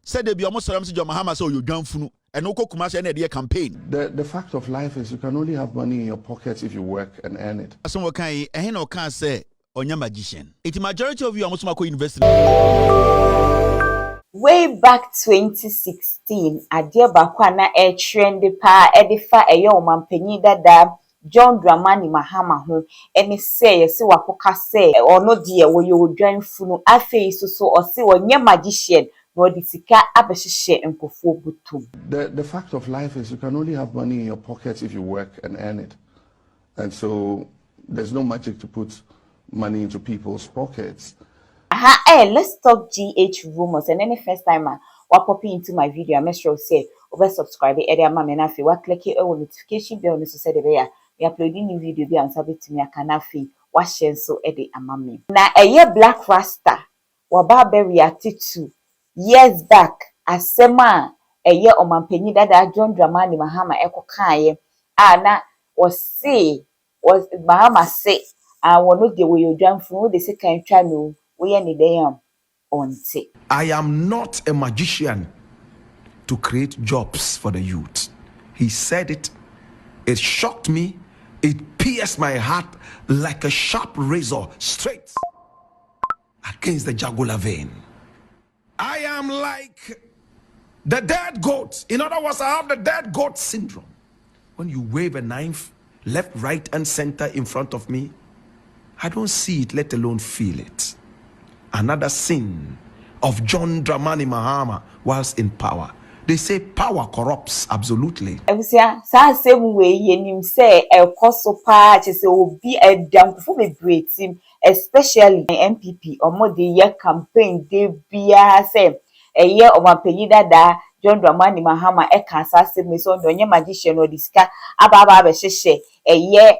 Said they be almost John Mahama so you don't funu and no commercial and campaign. The fact of life is you can only have money in your pockets if you work and earn it. Someone can say on your magician. It's majority of you almost university. Way back 2016, adeɛ baako na trend pa edifa eyo omampanyi dada John Dramani Mahama ho ene say yesi wakoka say ono de wo yo dwan funu afei so ose wonye magician no de sika abehye nkofo butum. The fact of life is you can only have money in your pockets if you work and earn it. And so there's no magic to put money into people's pockets. Let's talk GH rumors. And then the first time I pop into my video, I make sure say over subscribe area mama na fi wa click on notification bell no so say the we uploading new video bi ansa betimi aka na fi wa share so e amame. Na Blakk Rasta wa ba be react to years back asema omampanyi dada John Dramani Mahama ekokaye na was Mahama say wono de we odwan fun de say kan twa no I am not a magician to create jobs for the youth. He said it. It shocked me. It pierced my heart like a sharp razor straight against the jugular vein. I am like the dead goat. In other words, I have the dead goat syndrome. When you wave a knife left, right, and center in front of me, I don't see it, let alone feel it. Another sin of John Dramani Mahama whilst in power. They say power corrupts, absolutely. Same way you say a coso patch is be a damn for me great team, especially Npp or more the year campaign they be say a year of my penny dada John Dramani Mahama e cancer me so on magician or disca ababa sheshe a year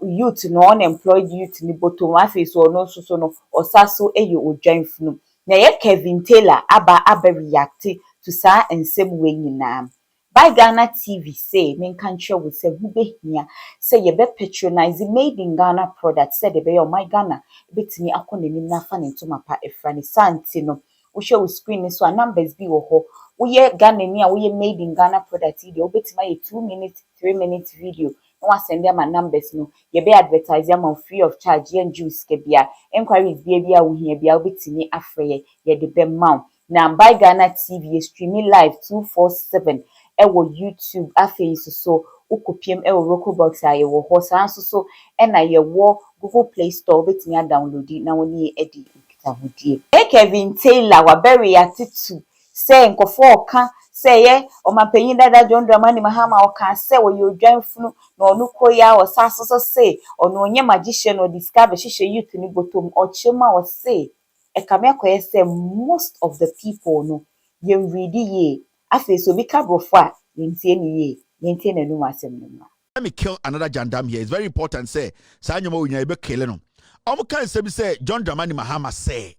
youth no unemployed youth ni bottom face or no so no or saso you join funu. Na ye Kelvin Taylor aba react to sa and same way nyina. By Ghana TV say men can share with say who be here say ye be patronize made in Ghana product say de be your my Ghana betimi akone nim na fa ne to mapa efra ne santi no wo share with screen so numbers bi wo ho wo ye Ghana ni a wo ye made in Ghana product de wo betima ye 2 minutes 3 minutes video no send them my numbers no ye be advertise them free of charge yen juice ke bia inquiries bia wo hia bia wo betimi afre ye de be mount na by Ghana TV streaming live 247 ewo YouTube afei so ukopiem ewo Roku box aye wo ho san so na ye wo Google Play Store betimi download na woni edi nkitahodie Kelvin Taylor wa bury attitude say nkofo ka say ye omampanyi dada John Dramani Mahama o ka say wo ye odwan funu na onu koya o saso say onu onye magician o discover hihye youth ni botom o chema o say ekame say most of the people no yem read ye afi so bi ka brofo a yentie ni ye yentie na num asem no. Let me kill another jandam here. It's very important say sa nyoma wonya e be kill no. Omo kan say John Dramani Mahama say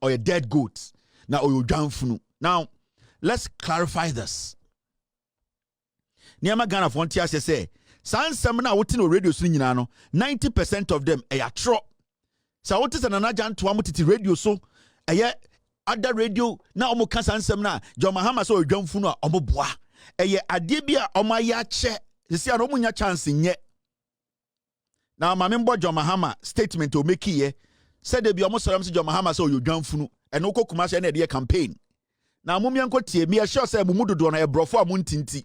or a dead goat na o odwan funu. Now let's clarify this. Niama Ghana frontier say sansem na wote no radio so nyina no 90% of them e atro. Sa wote se na najan to amotiti radio so other radio na omo kan sansem na John Mahama so odwan funu a omo boa. Ade bia omo ya che sisi na omo nya chance nye. Now mamembo John Mahama statement o make here said they be almost John Mahama so odwan funu and no commercial na de campaign. Na mumianko tie me sure say mumudodo na ebrofo amuntinti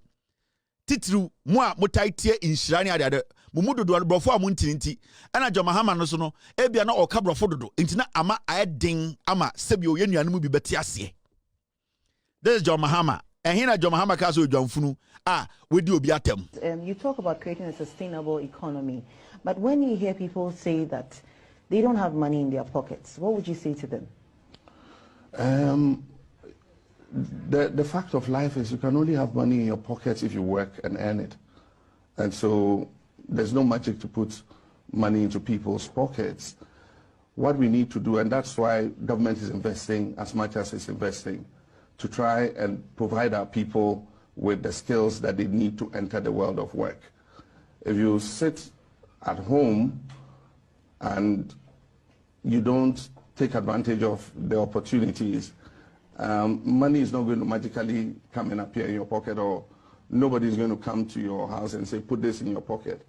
titru mu a mutaitie inhirani ade mumudodo na brofo amuntinti ana John Mahama no so no ebia na oka brofo dodo ntina ama aedin ama sebi oye nuanu bi beti ase. This is John Mahama and here John Mahama ka so odwanfunu we di obi atem. You talk about creating a sustainable economy, but when you hear people say that they don't have money in their pockets, what would you say to them? The fact of life is you can only have money in your pockets if you work and earn it. And so there's no magic to put money into people's pockets. What we need to do, and that's why government is investing as much as it's investing, to try and provide our people with the skills that they need to enter the world of work. If you sit at home and you don't take advantage of the opportunities, money is not going to magically come and appear in your pocket, or nobody is going to come to your house and say, put this in your pocket.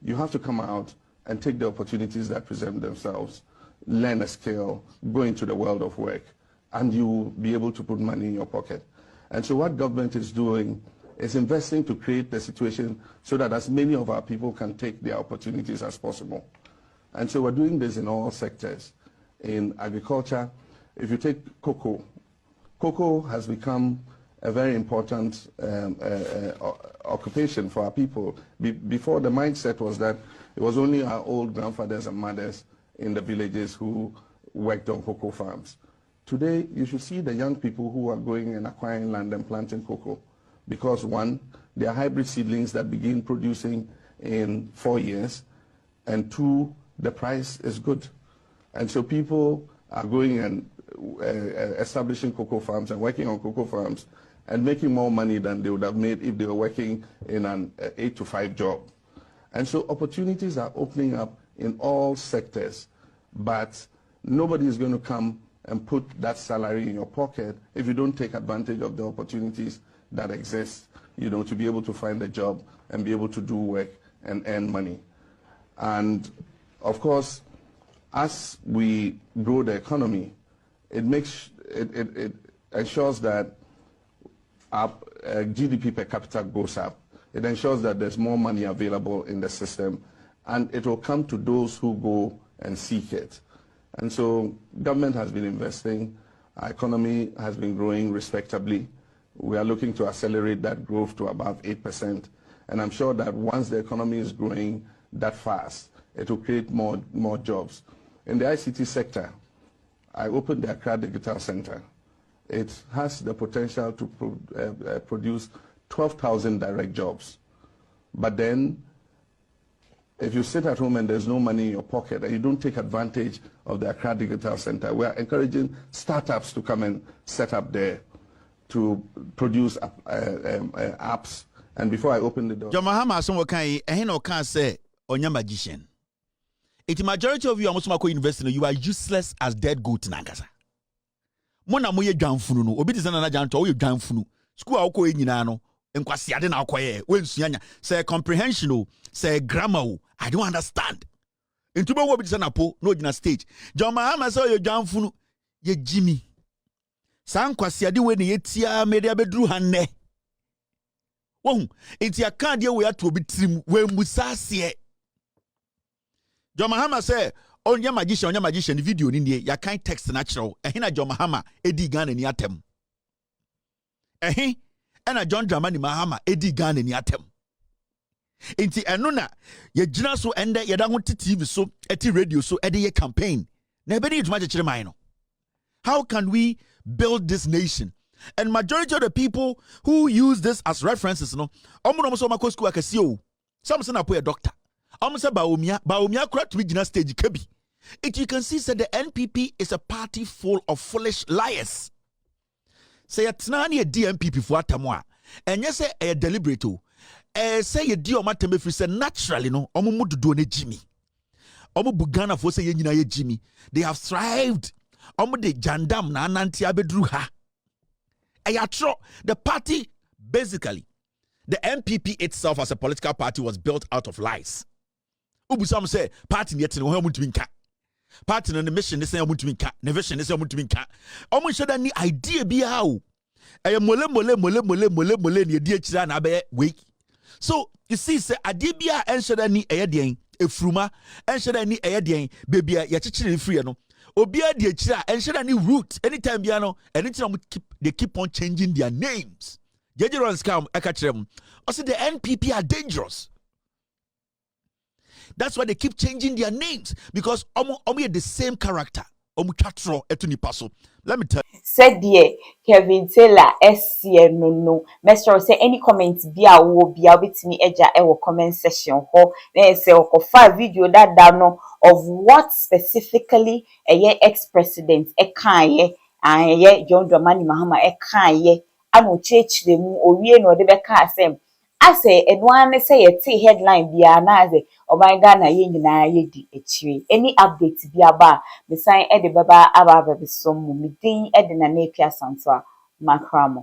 You have to come out and take the opportunities that present themselves, learn a skill, go into the world of work, and you will be able to put money in your pocket. And so what government is doing is investing to create the situation so that as many of our people can take their opportunities as possible. And so we're doing this in all sectors. In agriculture, if you take cocoa, cocoa has become a very important occupation for our people. Before, the mindset was that it was only our old grandfathers and mothers in the villages who worked on cocoa farms. Today, you should see the young people who are going and acquiring land and planting cocoa, because one, they are hybrid seedlings that begin producing in 4 years, and two, the price is good. And so people are going and establishing cocoa farms and working on cocoa farms and making more money than they would have made if they were working in an 8-to-5 job. And so opportunities are opening up in all sectors, but nobody is going to come and put that salary in your pocket if you don't take advantage of the opportunities that exist, you know, to be able to find a job and be able to do work and earn money. And of course, as we grow the economy, it ensures that our GDP per capita goes up. It ensures that there's more money available in the system, and it will come to those who go and seek it. And so government has been investing, our economy has been growing respectably. We are looking to accelerate that growth to above 8%. And I'm sure that once the economy is growing that fast, it will create more jobs. In the ICT sector, I opened the Accra Digital Center. It has the potential to produce 12,000 direct jobs. But then, if you sit at home and there's no money in your pocket and you don't take advantage of the Accra Digital Center, we are encouraging startups to come and set up there to produce apps. And before I open the door... John Mahama, someone can say, on your magician. The majority of you are Muslim university, you are useless as dead goat nangasa. Mona moye dwanfunu no, obi dizana na janto wo dwanfunu. School a wokɔ nyina no, enkwasi ade na akɔye, we nsuanya. Say comprehension, say grammar, I don't understand. Ntube wo obi dizana po, no gina stage. John Mahama say you dwanfunu, ye Jimmy. Sa nkwasi ade we ne yetia me de abedru hanne. Wo, enti aka de we ato obi tirim, we musase. John Mahama say, on your magician video ni nie, ya kind text natural. Ehina John Mahama, edi Ghana ni atem. Ena John Dramani Mahama, edi Ghana ni atem. Inti enuna, ye jina so ende, ye da honti TV so, eti radio so, edi ye campaign. Na ebedi ituma chechire maino. How can we build this nation? And majority of the people who use this as references, no, omo so mako school akasi o. Some say na po a doctor. Almost Baumia crack to begin stage kebi. It you can see that the NPP is a party full of foolish liars. Say it's not a DMPP for atamwa. And yes, a deliberate. Say a deal matter say naturally no. Omu do ne Jimmy. Omu bugana for say ye Jimmy. They have thrived. Omu de jandam na nanti abedru ha. The party basically, the NPP itself as a political party was built out of lies. Ubusam say party yet no want to nka. Party no mission say want to nka. Ne vision say want to nka. Omo should any idea bi how. E mole ne di akira na be week. So you see say ade bia en should any den efruma en should any den baby ya chichire free no. Obi ade akira en should any root anytime bia no anything they keep on changing their names. Jejeron scam ekachirem. Also the NPP are dangerous. That's why they keep changing their names, because omo the same character. Omo chatro etuni paso. Let me tell you. Said dear Kelvin Taylor no. Mr. say any comments be a wo be a bit me eja e comment section ho. Then say o five video that down of what specifically a ex-president kan John Dramani Mahama kan ano church dem owie no de be ka asem Ase edwan say ye headline bia na ase oban Ghana ye nyina ye di echire. Any update bi aba me sign e de baba aba be som mu me din e de na na epia santo a makramo.